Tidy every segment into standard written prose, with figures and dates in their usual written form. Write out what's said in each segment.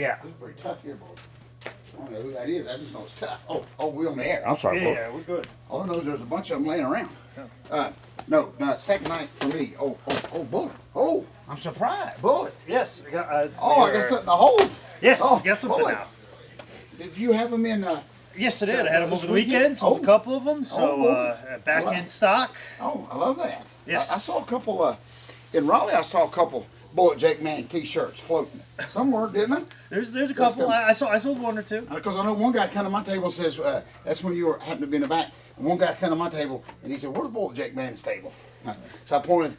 Yeah. He's pretty tough here, boy. I don't know who that is. I just know it's tough. Oh, we're on the air. I'm sorry, boy. Yeah, we're good. All I know is there's a bunch of them laying around. No, second night for me. Oh, bullet. Oh, I'm surprised. Bullet. Yes. I got I got something to hold. Yes, Oh, I got something bullet. now. Did you have them in? Yes, I did. I had them this over the weekend? weekend, sold a couple of them. So boy. back in stock. Oh, I love that. Yes. I saw a couple. In Raleigh, I saw a couple Bullet Jake Manning T-shirts floating somewhere, didn't I? There's a couple. I sold one or two. Because I know one guy come to my table and says, that's when you happened to be in the back. And one guy come to my table and he said, where's Bullet Jake Manning's table? So I pointed.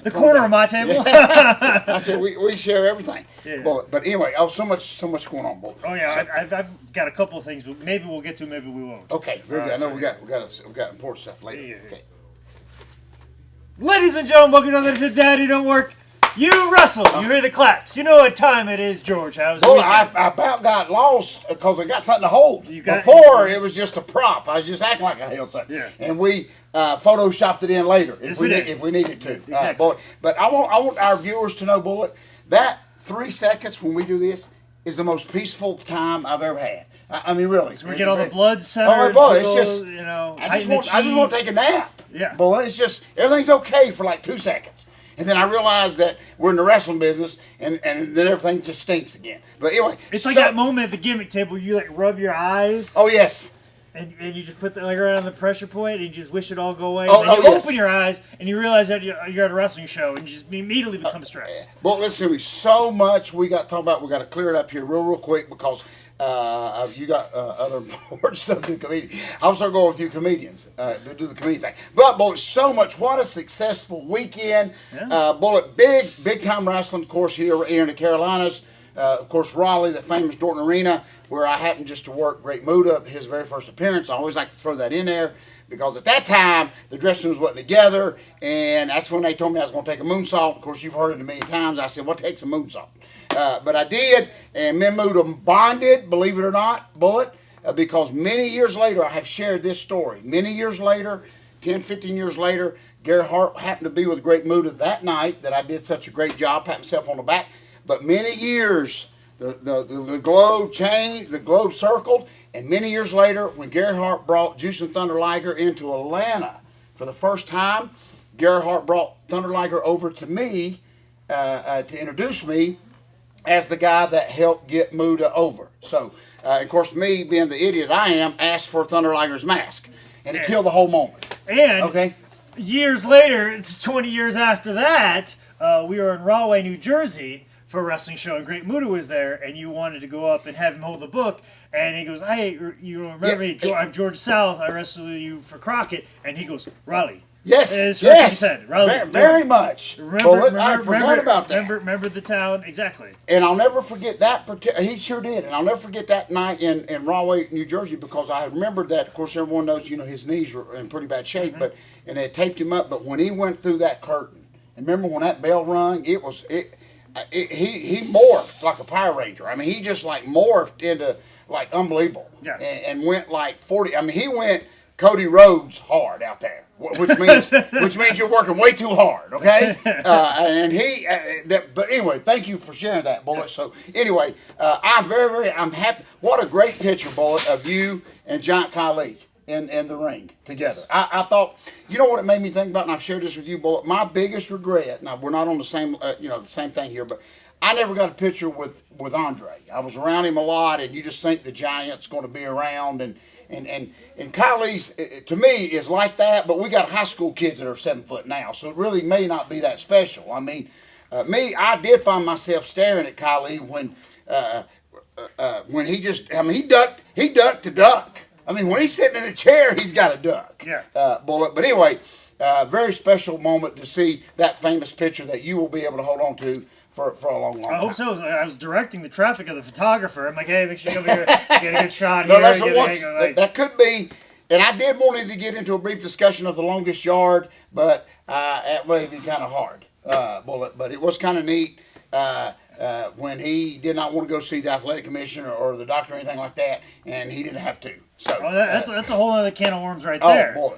The corner of my table. I said, we share everything. Yeah. But anyway, so much going on, Bullet. Oh yeah, so, I've got a couple of things, but maybe we'll get to, maybe we won't. Okay, very good. I know we got important stuff later. Yeah. Okay. Ladies and gentlemen, welcome to another edition of Daddy Don't Work. You wrestle. You hear the claps. You know what time it is, George. How's it? I about got lost because I got something to hold. Before it was just a prop. I was just acting like I held something. Yeah. And we photoshopped it in later if we needed to. Exactly. But I want our viewers to know, Bullet, that 3 seconds when we do this is the most peaceful time I've ever had. I mean, really. So we get all the blood centered. Oh, boy, it's just I just want to take a nap. Yeah. Bullet, it's just everything's okay for like 2 seconds. And then I realized that we're in the wrestling business, and then everything just stinks again. But anyway, it's like that moment at the gimmick table. You like rub your eyes. Oh yes. And you just put the right on the pressure point, and you just wish it all go away. Oh, and then you yes. open your eyes, and you realize that you're at a wrestling show, and you just immediately become stressed. Well, listen to me. So much we got to talk about. We got to clear it up here real quick because you got other important stuff to do. Comedian. I'll start going with you comedians to do the comedian thing. But Bullet, so much. What a successful weekend. Yeah. Bullet, big time wrestling, of course, here in the Carolinas. Of course, Raleigh, the famous Dorton Arena, where I happened just to work Great Muta, his very first appearance. I always like to throw that in there because at that time, the dressing rooms wasn't together, and that's when they told me I was going to take a moonsault. Of course, you've heard it a million times. I said, what takes a moonsault? But I did, and me and Muta bonded, believe it or not, Bullet, because many years later, I have shared this story. Many years later, 10, 15 years later, Gary Hart happened to be with Great Muta that night that I did such a great job, pat myself on the back. But many years, the globe changed, the globe circled, and many years later, when Gary Hart brought Juice and Thunder Liger into Atlanta for the first time, Gary Hart brought Thunder Liger over to me to introduce me as the guy that helped get Muta over. So, of course, me being the idiot I am, asked for Thunder Liger's mask, and it killed the whole moment. And years later, it's 20 years after that, we were in Rahway, New Jersey, for a wrestling show, and Great Muta was there, and you wanted to go up and have him hold the book, and he goes, hey, you remember me, I'm George South, I wrestled you for Crockett, and he goes, Raleigh. Yes, yes. He said, Raleigh, very much. I forgot about that. Remember the town, exactly. And I'll never forget that, he sure did, and I'll never forget that night in Rahway, New Jersey, because I remembered that, of course, everyone knows, his knees were in pretty bad shape, and they taped him up, but when he went through that curtain, and remember when that bell rung, he morphed like a Power Ranger. I mean, he just like morphed into like unbelievable. Yeah. And went like 40. I mean, he went Cody Rhodes hard out there, which means you're working way too hard. Okay. But anyway, thank you for sharing that, Bullet. So anyway, I'm happy. What a great picture, Bullet, of you and Giant Khali in the ring together. I thought, you know what it made me think about, and I've shared this with you, Bullet. My biggest regret. Now we're not on the same, the same thing here, but I never got a picture with Andre. I was around him a lot, and you just think the Giant's going to be around, and Kylie's to me is like that. But we got high school kids that are 7 foot now, so it really may not be that special. I mean, I did find myself staring at Kylie when he ducked to duck. I mean, when he's sitting in a chair, he's got a duck. Yeah. Bullet. But anyway, very special moment to see that famous picture that you will be able to hold on to for a long time. I hope so. I was directing the traffic of the photographer. I'm like, hey, make sure you come here, get a good shot here. No, that's what that could be. And I did want to get into a brief discussion of the longest yard, but it may be kind of hard, Bullet. But it was kind of neat. When he did not want to go see the athletic commissioner or the doctor or anything like that, and he didn't have to. So that's a whole other can of worms right Oh, there. boy.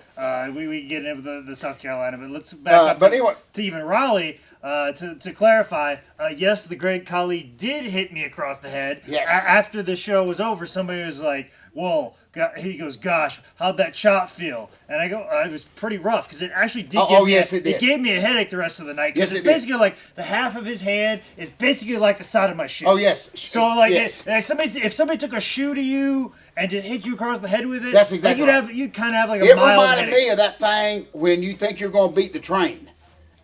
We get into the South Carolina, but let's back up but anyway. to even Raleigh. To clarify, yes, the great Khali did hit me across the head. Yes. After the show was over, somebody was like, "Whoa!" He goes, "Gosh, how'd that chop feel?" And I go, "It was pretty rough because it actually did. It gave me a headache the rest of the night because it's basically like the half of his hand is basically like the side of my shoe. Oh yes. So like, if somebody took a shoe to you and just hit you across the head with it, that's exactly like you'd kind of have like a It mild reminded headache. me of that thing when you think you're going to beat the train.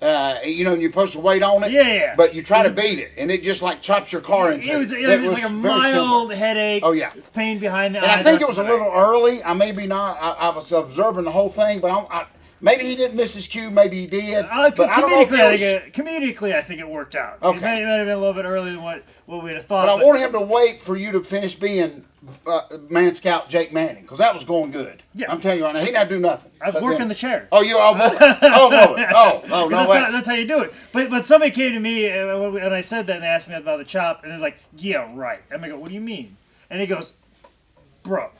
And you're supposed to wait on it. Yeah. But you try to beat it, and it just like chops your car into. It was like a mild headache. Oh yeah. Pain behind the And eye. I think it was a little early. I maybe not. I was observing the whole thing, but maybe he didn't miss his cue. Maybe he did. But I don't know if comedically, I think it worked out. Okay. It might have been a little bit earlier than what we'd have thought. But I wanted him to wait for you to finish being Man Scout Jake Manning, because that was going good. Yeah. I'm telling you right now, he didn't have to do nothing. I was working the chair. Oh, you all bullet. Oh, no, that's how you do it. But somebody came to me and I said that and they asked me about the chop and they're like, "Yeah, right." And I go, "What do you mean?" And he goes, "Bro."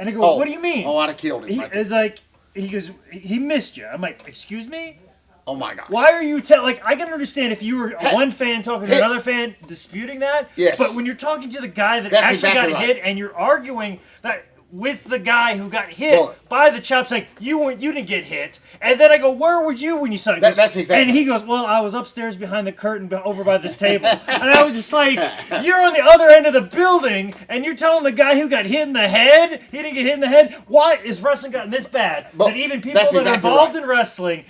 And I go, "What do you mean?" Oh, I'd have killed him. It's like he goes, "He missed you." I'm like, "Excuse me?" Oh my God! Why are you like? I can understand if you were one fan talking to another fan disputing that. Yes. But when you're talking to the guy that That's actually exactly got right. hit and you're arguing that with the guy who got hit by the chops, like you didn't get hit, and then I go, "Where were you when you saw it?" That's exactly. And he goes, "Well, I was upstairs behind the curtain, over by this table," and I was just like, "You're on the other end of the building, and you're telling the guy who got hit in the head he didn't get hit in the head? Why is wrestling gotten this bad that even people that are involved in wrestling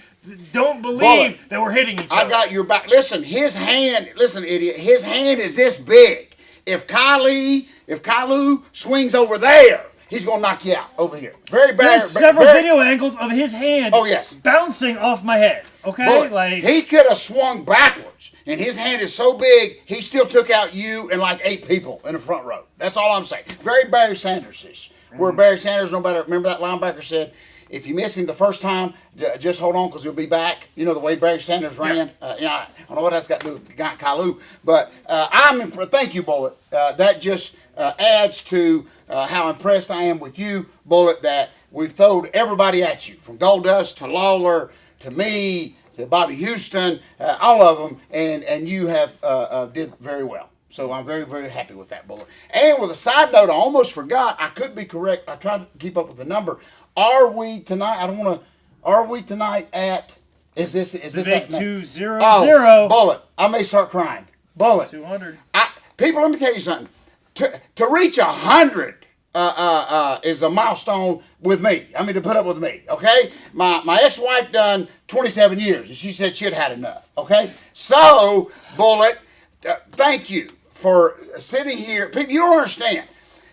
don't believe that we're hitting each other?" I got your back. Listen, idiot. His hand is this big. If Kalu swings over there, he's going to knock you out over here. Very bad. There's several video angles of his hand bouncing off my head. Okay? He could have swung backwards, and his hand is so big, he still took out you and like 8 people in the front row. That's all I'm saying. Very Barry Sanders-ish. Where Barry Sanders, no matter, remember that linebacker said, if you miss him the first time, just hold on because he'll be back. You know, the way Barry Sanders ran. I don't know what that's got to do with Kalu. But thank you, Bullet. That just adds to how impressed I am with you, Bullet, that we've thrown everybody at you, from Goldust to Lawler to me to Bobby Houston, all of them, and you have did very well. So I'm very, very happy with that, Bullet. And with a side note, I almost forgot. I could be correct. I tried to keep up with the number. Are we tonight? Are we tonight at? Is this big at 200? Oh, Bullet. I may start crying. Bullet. 200. People, let me tell you something. To reach 100 is a milestone with me. I mean, to put up with me. Okay. My ex-wife done 27 years, and she said she'd had enough. Okay. So, Bullet, thank you for sitting here. People, you don't understand.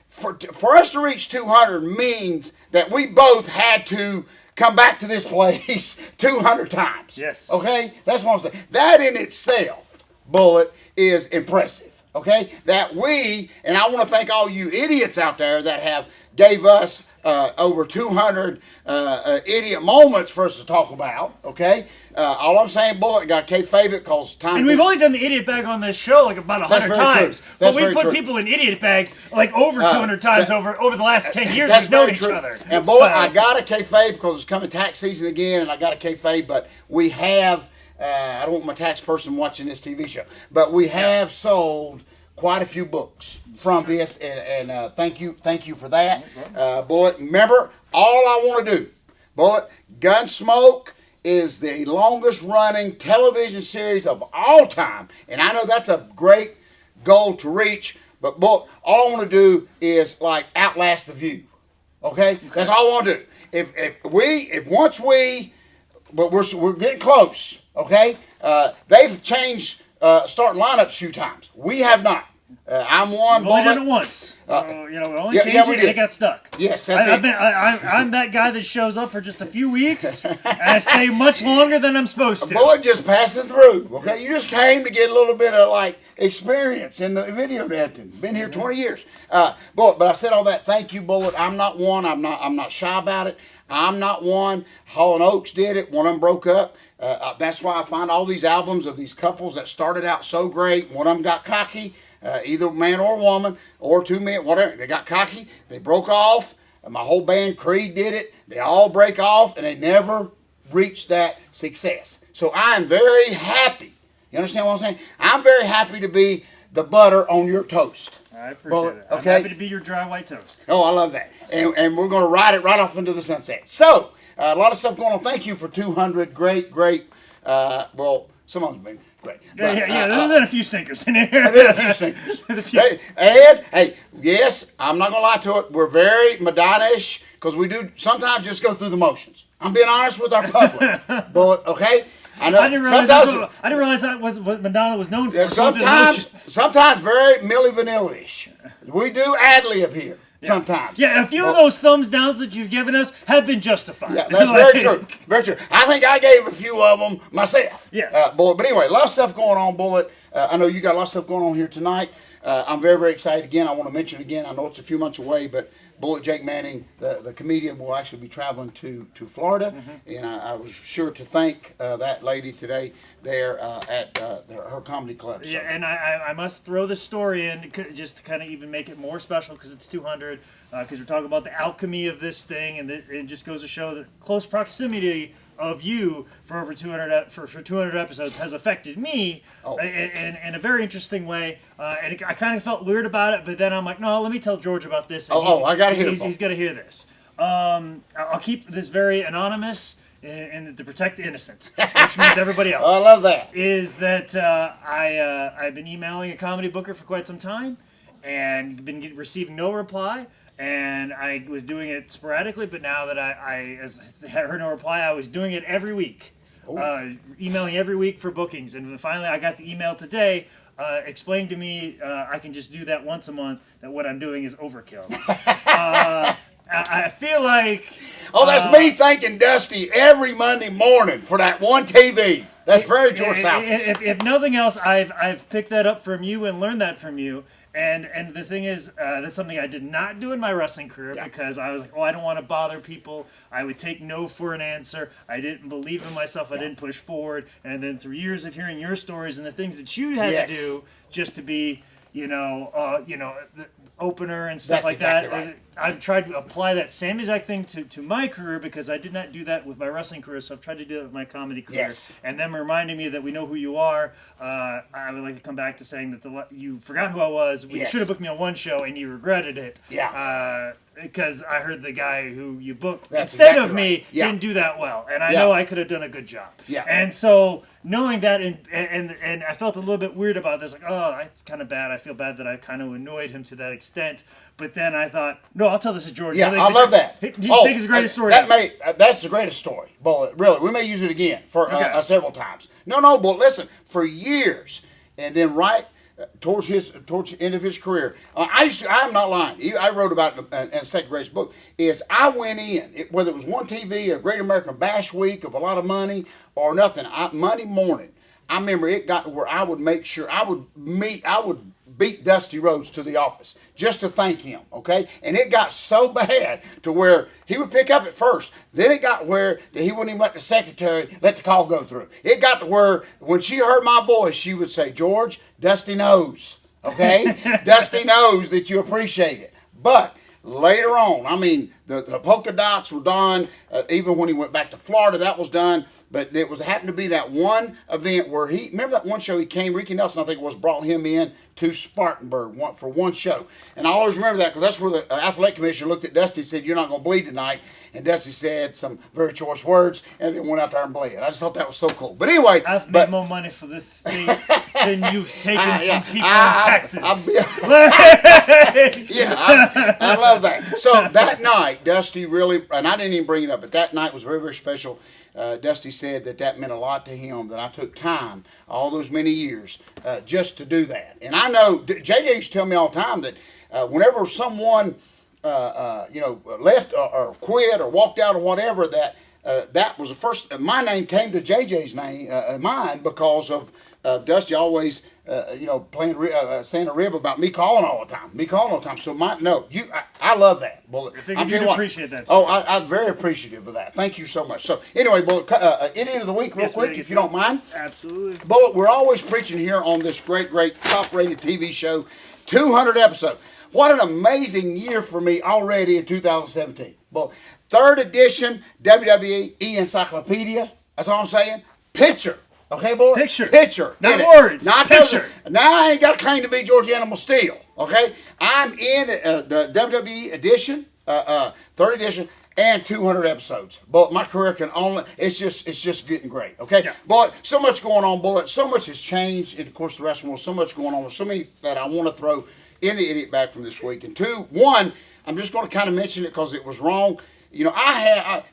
For us to reach 200 means that we both had to come back to this place 200 times. Yes. Okay? That's what I'm saying. That in itself, Bullet, is impressive. Okay? That and I want to thank all you idiots out there that have gave us over 200 idiot moments for us to talk about. Okay? All I'm saying, Bullet, got kayfabe it because time. And we've only done the idiot bag on this show like about 100 times. But we put people in idiot bags like over 200 times over the last 10 years we've known each other. And Bullet, I got a kayfabe because it's coming tax season again, and I got a kayfabe, but we have, I don't want my tax person watching this TV show, but we have sold quite a few books from this, and thank you for that. Bullet, remember, all I want to do, Bullet, Gunsmoke is the longest running television series of all time. And I know that's a great goal to reach, but all I want to do is like outlast The View. Okay? That's all I want to do. But we're getting close. Okay? They've changed starting lineups a few times. We have not. I'm one. We've only done it once. We only changed it and it got stuck. Yes, that's it. I'm that guy that shows up for just a few weeks and I stay much longer than I'm supposed to. Bullet just passing through. Okay, you just came to get a little bit of like experience in the video editing. Been here 20 years. Bullet, but I said all that. Thank you, Bullet. I'm not one. I'm not shy about it. I'm not one. Hall & Oates did it. One of them broke up. That's why I find all these albums of these couples that started out so great. One of them got cocky. Either man or woman or 2 men, whatever. They got cocky. They broke off. My whole band, Creed, did it. They all break off, and they never reach that success. So I am very happy. You understand what I'm saying? I'm very happy to be the butter on your toast. I appreciate it. Okay? I'm happy to be your dry white toast. Oh, I love that. And we're going to ride it right off into the sunset. So, a lot of stuff going on. Thank you for 200 great, well, some of them have been great. Yeah, But, there's been a few stinkers in here. I've been a few stinkers. Hey, Ed, hey, yes, I'm not going to lie to it. We're very Madonna-ish because we do sometimes just go through the motions. I'm being honest with our public. But, okay? I know. I didn't realize that was what Madonna was known for. Yeah, sometimes very Milli Vanilli-ish. We do ad-lib here. Yeah. Sometimes. Yeah, a few of those thumbs downs that you've given us have been justified. Yeah, that's very true. Very true. I think I gave a few of them myself. Yeah. Bullet. But anyway, a lot of stuff going on, Bullet. I know you got a lot of stuff going on here tonight. I'm very, very excited again. I want to mention again, I know it's a few months away, but Bullet Jake Manning, the comedian, will actually be traveling to Florida. Mm-hmm. And I was sure to thank that lady today there at her comedy club. So. Yeah, and I must throw this story in just to kind of even make it more special because it's 200, because we're talking about the alchemy of this thing, and it just goes to show that close proximity of you for over 200 for 200 episodes has affected me in a very interesting way, and I kind of felt weird about it, but then I'm like, no, let me tell George about this. I gotta hear it. He's got to hear this. I'll keep this very anonymous and to protect the innocent, which means everybody else. I love that. Is that I've been emailing a comedy booker for quite some time and been receiving no reply. And I was doing it sporadically, but now that I heard no reply, I was doing it every week, emailing every week for bookings. And finally, I got the email today explaining to me I can just do that once a month, that what I'm doing is overkill. I feel like... that's me thanking Dusty every Monday morning for that one TV. That's very George South. If nothing else, I've picked that up from you and learned that from you. And the thing is, that's something I did not do in my wrestling career because I was like, I don't want to bother people. I would take no for an answer. I didn't believe in myself. I didn't push forward. And then through years of hearing your stories and the things that you had to do just to be, the opener and stuff like that. Right. I've tried to apply that same exact thing to my career because I did not do that with my wrestling career, so I've tried to do that with my comedy career. Yes. And them reminding me that we know who you are, I would like to come back to saying that you forgot who I was. You should have booked me on one show and you regretted it. Yeah. Because I heard the guy who you booked That's instead exactly of me didn't do that well, and I know I could have done a good job. Yeah. And so knowing that, and I felt a little bit weird about this, like, that's kind of bad. I feel bad that I kind of annoyed him to that extent. But then I thought, no, I'll tell this to George. Yeah, I love that. He thinks it's the greatest story. That's the greatest story. Bullet, really. We may use it again for several times. No, but listen, for years, and then towards the end of his career, I'm not lying. I wrote about it in a second greatest book. Is I went in, whether it was one TV, a Great American Bash Week of a lot of money or nothing. Monday morning, I remember it got to where I would make sure I would beat Dusty Rhodes to the office just to thank him, okay? And it got so bad to where he would pick up at first. Then it got where he wouldn't even let the secretary let the call go through. It got to where when she heard my voice, she would say, George, Dusty knows, okay? Dusty knows that you appreciate it. But later on, I mean, the polka dots were done. Even when he went back to Florida, that was done. But it happened to be that one event where remember that one show he came, Ricky Nelson, I think it was, brought him in to Spartanburg for one show. And I always remember that because that's where the athletic commissioner looked at Dusty and said, you're not going to bleed tonight. And Dusty said some very choice words and then went out there and bled. I just thought that was so cool. But anyway. I've made more money for this state than you've taken from people in Texas. I love that. So that night, Dusty really, and I didn't even bring it up, but that night was very, very special. Dusty said that meant a lot to him, that I took time all those many years just to do that. And I know, JJ used to tell me all the time that whenever someone, left or quit or walked out or whatever, that was the first, my name came to JJ's mine because of Dusty always, saying a rib about me calling all the time. So I love that, Bullet. I figured you'd appreciate that. I'm very appreciative of that. Thank you so much. So anyway, Bullet, Idiot of the Week real quick, if you don't mind. Absolutely. Bullet, we're always preaching here on this great, top-rated TV show, 200 episodes. what an amazing year for me already in 2017. Well, third edition WWE Encyclopedia. That's all I'm saying. Picture. Okay, boy? Picture. Not words. Not picture. Now I ain't got a claim to be George Animal Steel. Okay? I'm in the WWE edition, third edition, and 200 episodes. But my career can only, it's just getting great. Okay? Yeah. Boy, so much going on, boy. So much has changed in the course of the wrestling world. So much going on. There's so many that I want to throw in the idiot bag from this week. And one, I'm just going to kind of mention it because it was wrong. You know,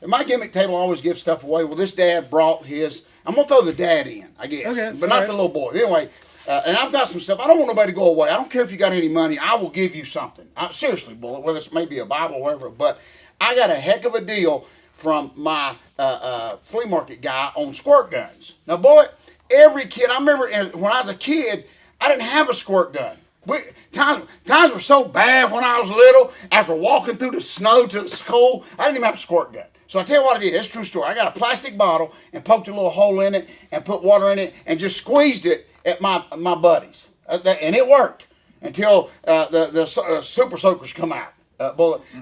my gimmick table, I always give stuff away. Well, this dad brought his. I'm going to throw the dad in, I guess. Okay, but not the little boy. Anyway, and I've got some stuff. I don't want nobody to go away. I don't care if you got any money. I will give you something. Seriously, Bullet, whether it's maybe a Bible or whatever. But I got a heck of a deal from my flea market guy on squirt guns. Now, boy, every kid, I remember when I was a kid, I didn't have a squirt gun. Times were so bad when I was little. After walking through the snow to the school, I didn't even have a squirt gun. So I tell you what I did. It's a true story. I got a plastic bottle and poked a little hole in it and put water in it and just squeezed it at my buddies, and it worked until the super soakers come out.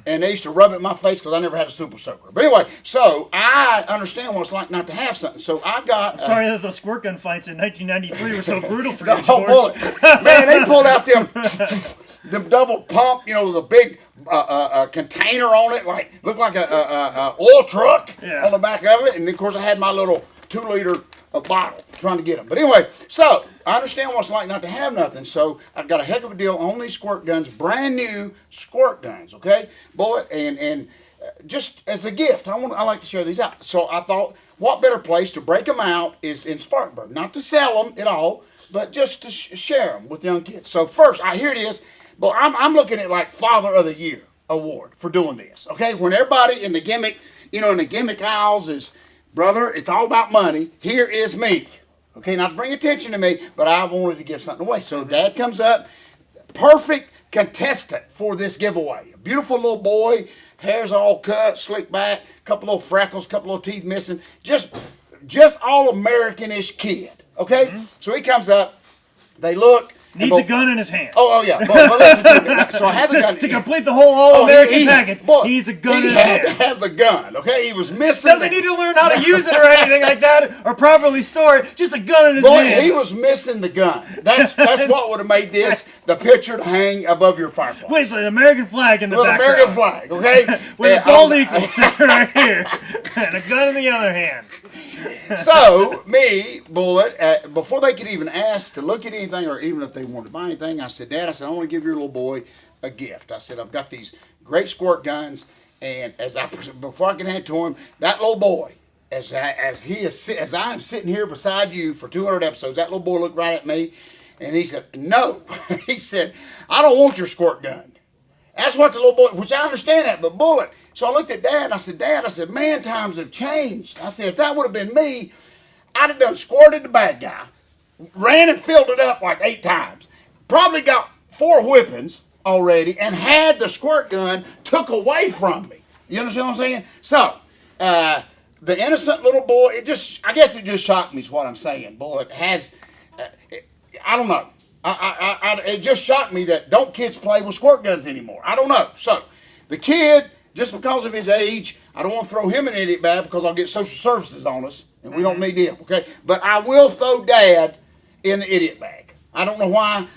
And they used to rub it in my face because I never had a super soaker. But anyway, so I understand what it's like not to have something. So I got. I'm sorry that those squirt gun fights in 1993 were so brutal for No, you, George. boy, man, they pulled out them double pump, you know, with a big container on it, like looked like a oil truck on the back of it. And of course, I had my little 2-liter bottle trying to get them. But anyway, so I understand what it's like not to have nothing. So I got a heck of a deal on these squirt guns, brand new squirt guns, okay, bullet, and just as a gift, I like to share these out. So I thought, what better place to break them out is in Spartanburg, not to sell them at all, but just to share them with young kids. So first, here it is. But I'm looking at like Father of the Year award for doing this, okay? When everybody in the gimmick, in the gimmick aisles is, brother, it's all about money. Here is me. Okay, not to bring attention to me, but I wanted to give something away. So Dad comes up, perfect contestant for this giveaway. A beautiful little boy, hair's all cut, slicked back, couple little freckles, couple little teeth missing. Just all American-ish kid. Okay? Mm-hmm. So he comes up, they look. Needs a gun in his hand. Oh yeah. But listen to me. So I have the gun. To complete the whole all-American package, he needs a gun in his hand. He had to have the gun, okay? He was missing. Doesn't need to learn how to use it or anything like that, or properly store it. Just a gun in his hand. He was missing the gun. That's what would have made this the picture to hang above your fireplace. Wait, so the American flag in the background. American flag, okay? With a bald eagle sitting right here, and a gun in the other hand. So, me, Bullet, before they could even ask to look at anything or even if they wanted to buy anything, I said, Dad, I want to give your little boy a gift. I said, I've got these great squirt guns, and before I can hand it to him, that little boy, as I'm sitting here beside you for 200 episodes, that little boy looked right at me, and he said, no. He said, I don't want your squirt gun. That's what the little boy, which I understand that, but Bullet. So I looked at Dad and I said, Dad, man, times have changed. I said, if that would have been me, I'd have done squirted the bad guy, ran and filled it up like 8 times, probably got 4 whippings already, and had the squirt gun took away from me. You understand what I'm saying? So, the innocent little boy, I guess it just shocked me is what I'm saying. Bullet has, I don't know. It just shocked me that don't kids play with squirt guns anymore. I don't know. So, the kid, just because of his age, I don't want to throw him in an idiot bag because I'll get social services on us, and we don't need him, okay? But I will throw Dad in the idiot bag. I don't know why.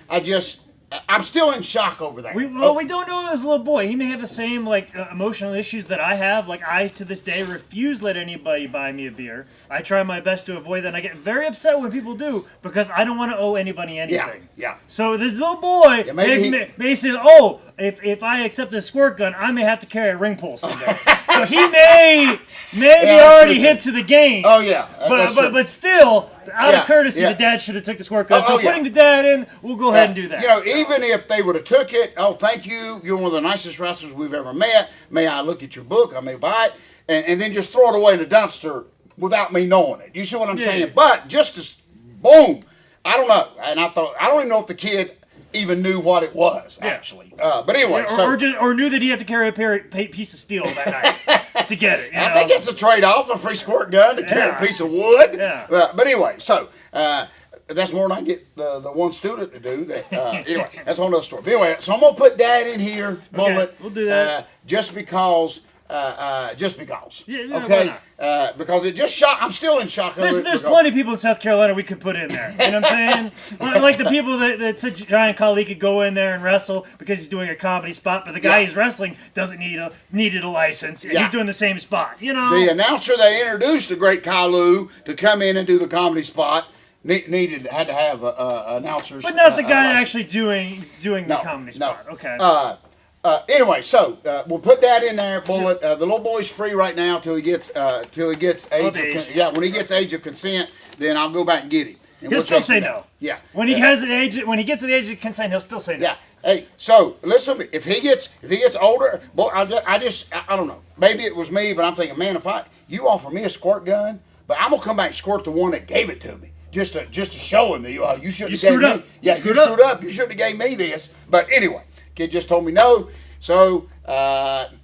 I'm still in shock over that. We don't know this little boy. He may have the same emotional issues that I have. Like, I, to this day, refuse to let anybody buy me a beer. I try my best to avoid that, and I get very upset when people do because I don't want to owe anybody anything. Yeah. So this little boy may say, oh, if I accept this squirt gun, I may have to carry a ring pole someday. So he may be already hip to the game. Oh, yeah. But still, out of courtesy, the dad should have took the squirt gun. Putting the dad in, we'll go ahead and do that. Even if they would have took it, thank you. You're one of the nicest wrestlers we've ever met. May I look at your book? I may buy it. And then just throw it away in the dumpster without me knowing it. You see what I'm saying? But boom, I don't know. And I don't even know if the kid even knew what it was, actually. But anyway. Or knew that he had to carry a piece of steel that night to get it. I think it's a trade-off, a free squirt gun to carry a piece of wood. Yeah. But anyway, so that's more than I get the one student to do. That anyway, that's a whole nother story. But anyway, so I'm gonna put Dad in here, Bullet. We'll do that. Just because. Just because. Yeah, okay. Because it just shocked. I'm still in shock. There's plenty of people in South Carolina we could put in there. You know what I'm saying? Like the people that said Ryan Kali could go in there and wrestle because he's doing a comedy spot, but the guy he's wrestling doesn't needed a license, and he's doing the same spot. You know. The announcer they introduced the great Kalu to come in and do the comedy spot had to have announcers. But not the guy actually doing the comedy spot. Okay. Anyway, so we'll put that in there, Bullet. The little boy's free right now till he gets age. When he gets age of consent, then I'll go back and get him. And He'll still say no. Yeah. When he gets to the age of consent, he'll still say no. Yeah. Hey, so listen to me. If he gets older, boy, I don't know. Maybe it was me, but I'm thinking, man, if you offer me a squirt gun, but I'm gonna come back and squirt the one that gave it to me. Just to show him that you shouldn't have gave me. Yeah, you screwed up. You shouldn't have gave me this. But anyway, kid just told me no. So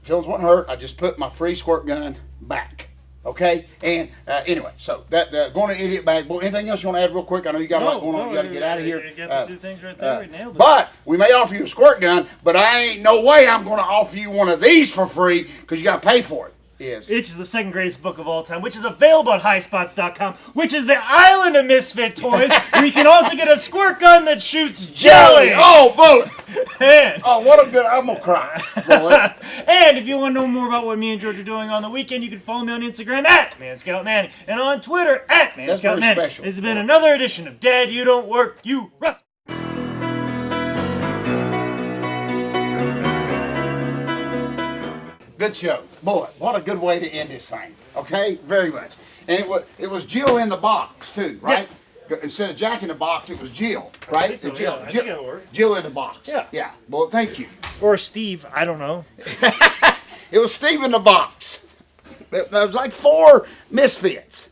feelings wasn't hurt. I just put my free squirt gun back. Okay. And anyway, so that going to idiot bag. Boy, anything else you want to add real quick? I know you got a lot going on. You got to get out of here. You got the two things right there. Nailed it. But we may offer you a squirt gun, but I ain't no way I'm going to offer you one of these for free because you got to pay for it. Itch is the second greatest book of all time, which is available at highspots.com, which is the island of misfit toys, where you can also get a squirt gun that shoots jelly. Oh, Bullet. And, what a good, I'm going to cry. And if you want to know more about what me and George are doing on the weekend, you can follow me on Instagram at ManScoutManny and on Twitter at ManScoutManny. This has been another edition of Dad, You Don't Work, You Wrestle. Good show. Boy, what a good way to end this thing. Okay? Very much. And it was Jill in the box, too, right? Yeah. Instead of Jack in the box, it was Jill, right? I think so, Jill in the box. Yeah. Yeah. Well, thank you. Or Steve. I don't know. It was Steve in the box. There was like 4 misfits.